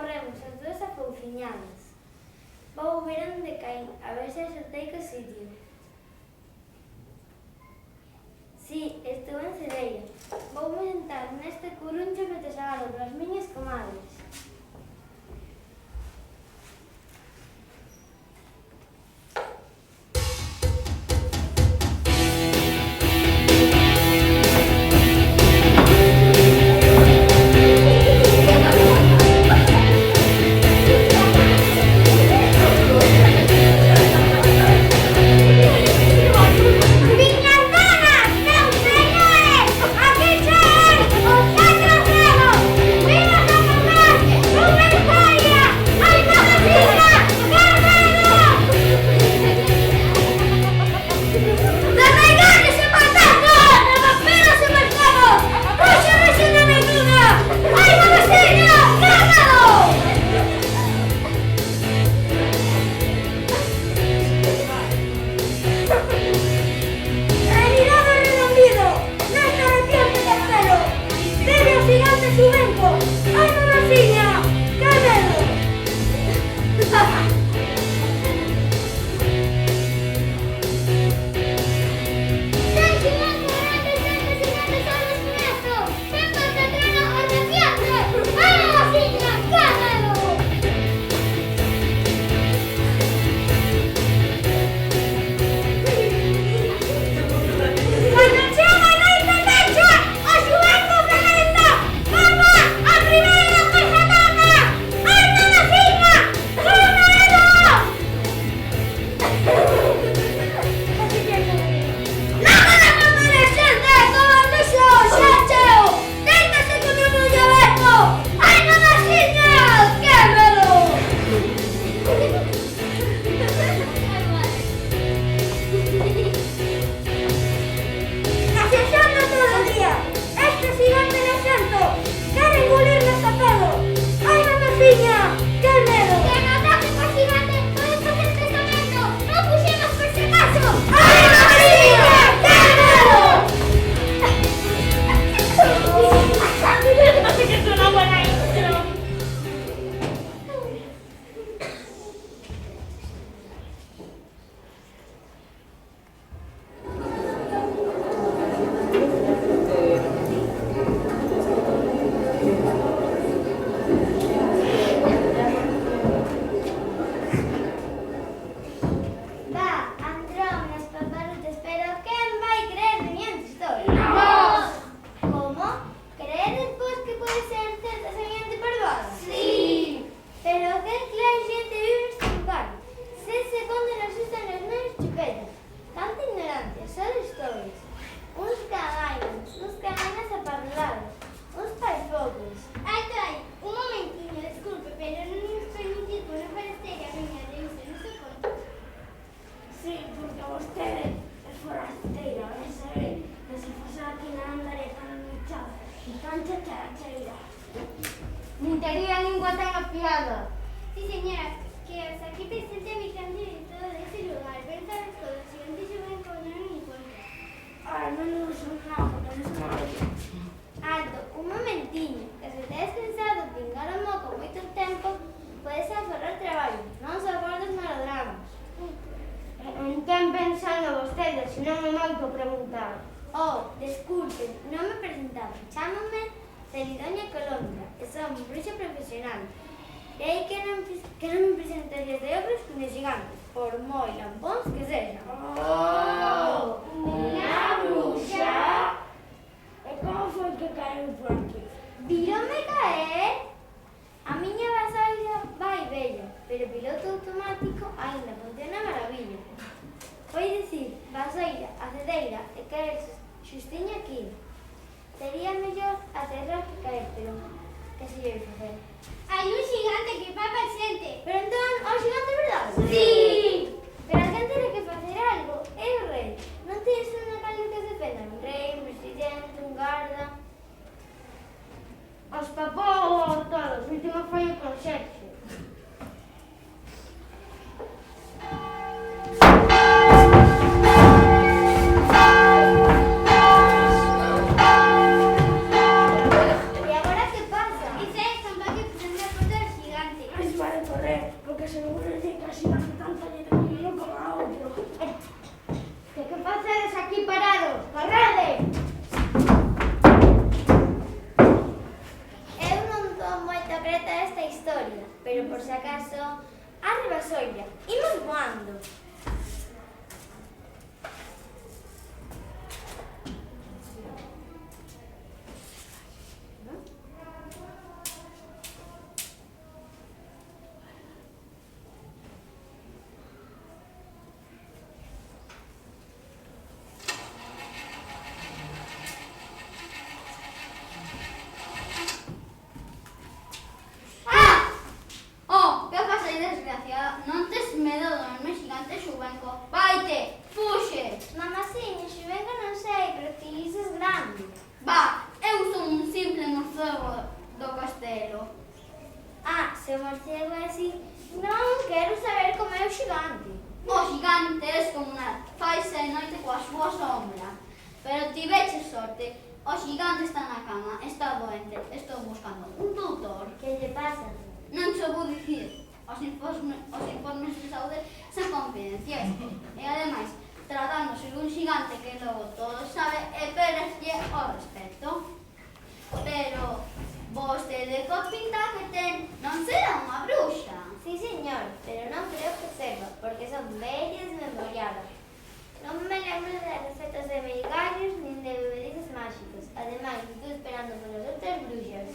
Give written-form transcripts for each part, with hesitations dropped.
corremos as dúas afouciñadas. Vou ver onde caen, a ver se acertei co sitio. Si, estou en Cedeira. Voume sentar neste curuncho que te sagalo das miñas comadres. Nin tería a lingua tan afiada. Sí, señora, que hasta aquí presente a mi gran director de ese lugar. Venga, todo, si antes yo vengo a poner mi cuenta. Ahora non nos son nada, porque non son nada. Alto, un momentiño, que se te descansado, pingar o moco moito tempo, podes aforrar traballo, non só gordos melodramas. En quen pensando vostede, se non é moito preguntar. Oh, disculpe, non me presentaba. Chámame Celidonia Colombia, e son bruxa profesional. E aí que non me presentaría de obras nin gigantes, por moi lampóns que sexan. Oh, unha bruxa? E como foi que caeu por aquí? Víronme caer? A miña vasailla vai bella, pero o piloto automático aínda funciona maravilla. Foi dicir, vasailla, acedeira e caer xustiña aquí. Sería mellor aterrar que caer, pero que se lle facer? Hai un xigante que va pa xente. Pero entón, o xigante é verdade? Sí! Pero a xente ten que facer algo, é o rei. Non tens unha calle que se defenda? Un rei, un presidente, un garda... Os papou todos, última foi o conserxe. E agora que pasa? Ese é o que presenta por todo xigante. sólida, pero por si acaso, arriba soira, imos voando. Oh, que pasa aí, desgraciada? Non tes medo do enorme xigante xubenco? Vaite, fuxe! Mamaciña, xuvengo non sei, pero ti dices grande. Va, eu son un simple morcego do castelo. Ah, se o morcego é así, non quero saber como é o xigante. O xigante é descomunal, faise de noite coa súa sombra. Pero tiveche sorte, o xigante está na cama, está doente, estou buscando un tutor. Que lle pasa? Non se vou dicir, os informes de saúde son confidenciais. E ademais, tratándose dun xigante que logo todo sabe e pereslle o respecto. Pero vostede co pinta que ten non será unha bruxa. Sí, señor, pero non creo que sepa, porque son bellas memoriadas. Non me lembro de recetas de meigallos nin de bebedices máxicos. Ademais, estou esperando polas outras bruxas.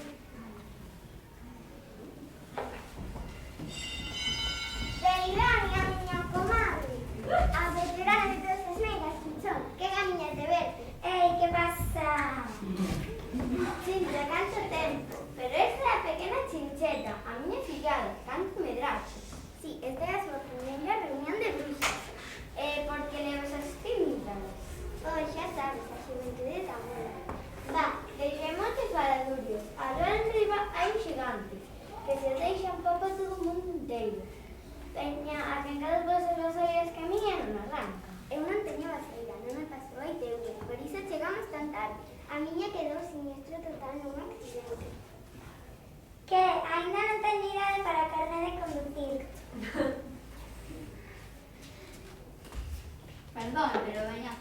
Veirán a miña comadre, a veterana de todas as meigas, Chinchón, que gañas de verte. Ei, que pasa? Chincha, canto tempo. Pero esta é a pequena Chincheta, a miña fillada, canto medraxe. Sí, esta é a súa primeira reunión de bruxas. Por que levas as tímidas? Pois xa sabes, a xuventude da moda. Va, deixemos de faladurios. Aló enriba hai un xigante, que se deixa un pouco todo o mundo inteiro. Teña a quen cada vosas vasoiras que a miña non arranca. Eu non teño vaseira, non me pasou a ITV, por iso chegamos tan tarde. A miña quedou siniestro total nun accidente. Que ainda non teño idade para carne de conducir. Perdón, pero veña a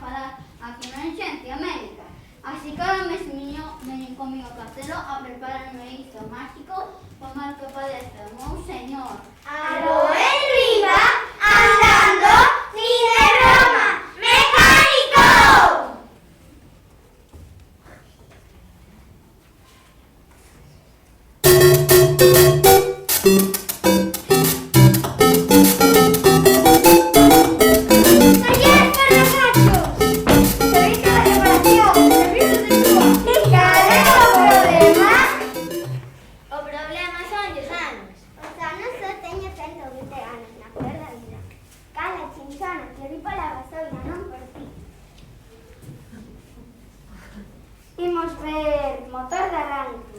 falar aquí na urxencia médica. Así que ahora mesmiño veñen comigo ao castelo a prepararme isto mágico para mal que padece o meu señor. Aló enriba, andando, ni de broma, mecánico! O problema son os anos. Os anos só teño 120 anos na flor da vida. Cala, Chinchona, que vi pola vasoira, non por ti. Imos ver motor de arranque.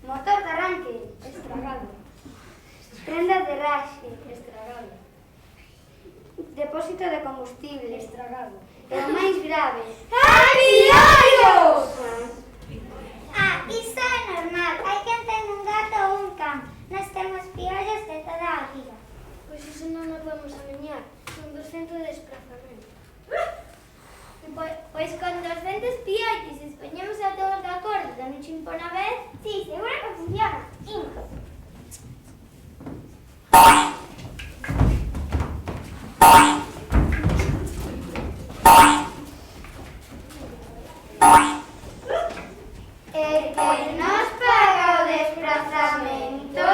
Motor de arranque, estragado. Prenda de raxe, estragado. Depósito de combustible, estragado. E o máis grave, ¡apiollos! Ah, iso é normal. Hai quen ten un gato ou un can. Nós temos piollos de toda a vida. Pois iso non nos vamos a meñar. Son 200 de desplazamento. Pois con 200 piollos, se poñemos a todos de acordo, non che impón a vez. Sí, seguro que funciona. Imos. E que nos paga o desplazamento?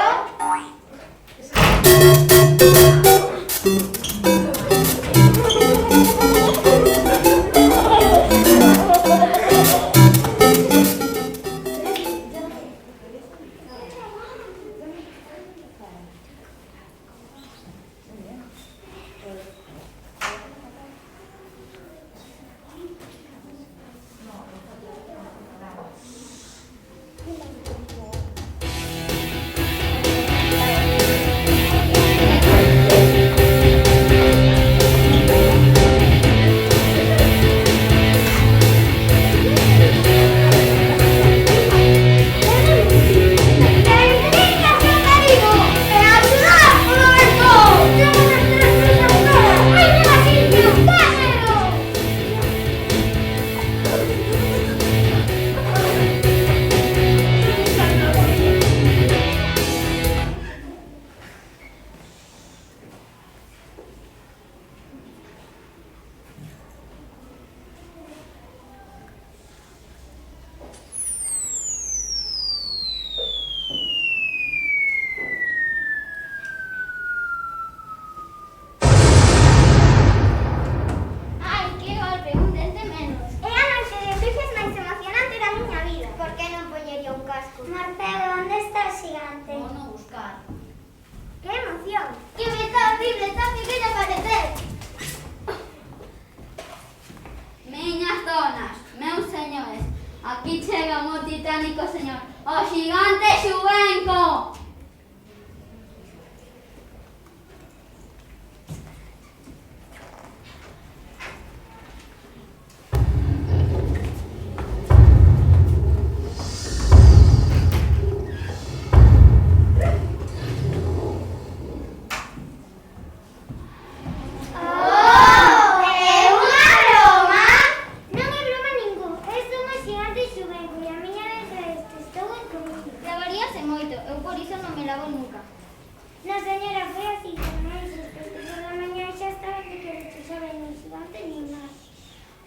nunca. No, señora, fue así. Me dice que por la mañana ya estaba de que lechuza venía un gigante ni más.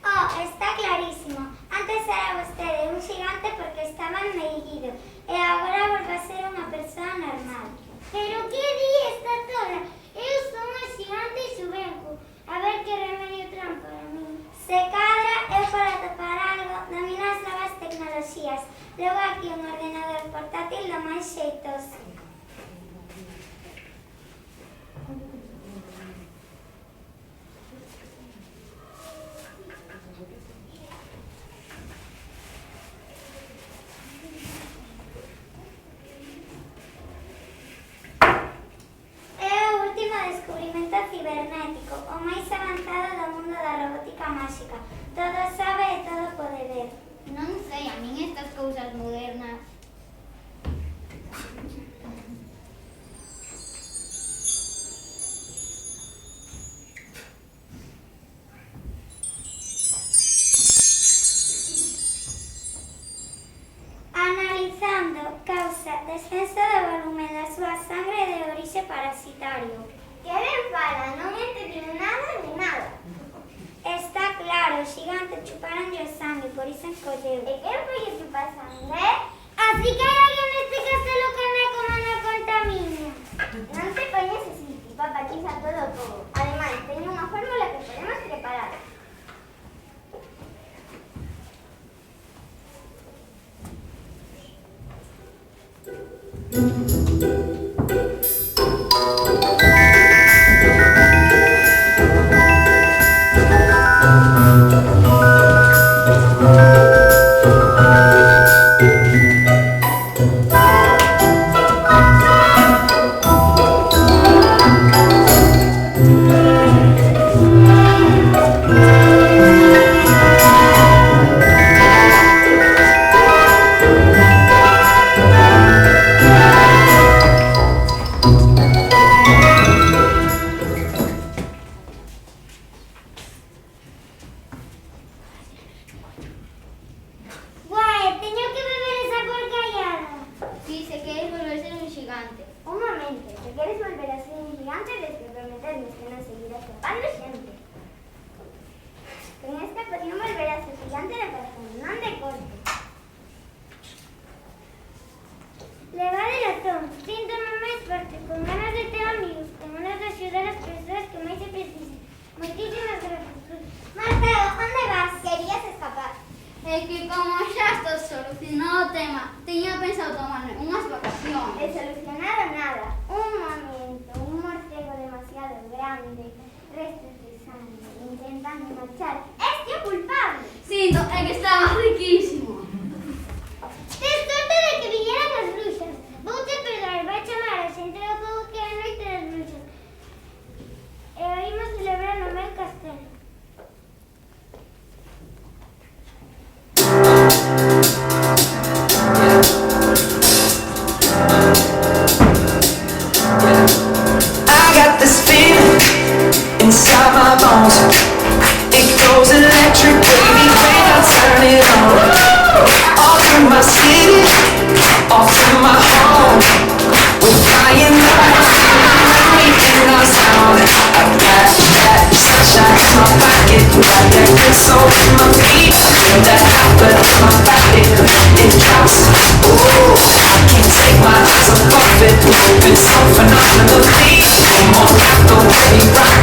Oh, está clarísimo. Antes era usted un gigante porque estaba enmellido y ahora vuelve a ser una persona normal. Pero ¿qué día está toda? Eu son un gigante y su vengo. A ver qué remedio traen para mí. Se cadra eu para topar algo dominas novas tecnoloxías. Logo aquí un ordenador portátil do máis xeitoso. Descubrimento cibernético, o máis avanzado do mundo da robótica máxica. Todo sabe e todo pode ver. Non sei, a min estas cousas modernas. Analizando causa descenso do volumen da súa sangre de orixe parasitario. Que ben fala, non entendí nada ni nada. Está claro, o xigante chuparonlle o sangue, por iso encolleu. E quen foi que chupa sangue? Así que hai alguén neste castelo que anda como na conta miña. Non te poñes así, papá, quiza todo o pobo. Ademais, teño unha fórmula que podemos preparar. Un momento, si quieres volver a ser un gigante, tienes que prometerme que no seguirás escapando siempre. Con esta podrían volver a ser gigante de corazón, non de corte. Le va de razón, síntome máis forte, con ganas de ter amigos, con ganas de axudar as persoas que máis se precisen. Moitísimas gracias. Marta, onde vas? Querías escapar. É que como xa estou solucionado o tema, tiña pensado tomarme unhas vacacións. He solucionado nada. Un momento, un morcego demasiado grande, restos de sangre, intentando marchar. ¡Es yo culpable! Sinto, é que estaba riquísimo. Tes sorte de que viñeran as bruxas. Vouche perdoar, vai chamar a xente do pobo que é a noite das bruxas. E o imos celebrar no meu castelo. I got this feeling inside my bones. It goes electric, baby, when I turn it on. All through my city, all through my home. We're flying high, we in our zone. I got that sunshine in my pocket, got that good soul in my feet. Feel that hot blood in my body, it drops. Ooh, I can't take my eyes off of it. Moving so phenomenally. Come on, rock the way we rock.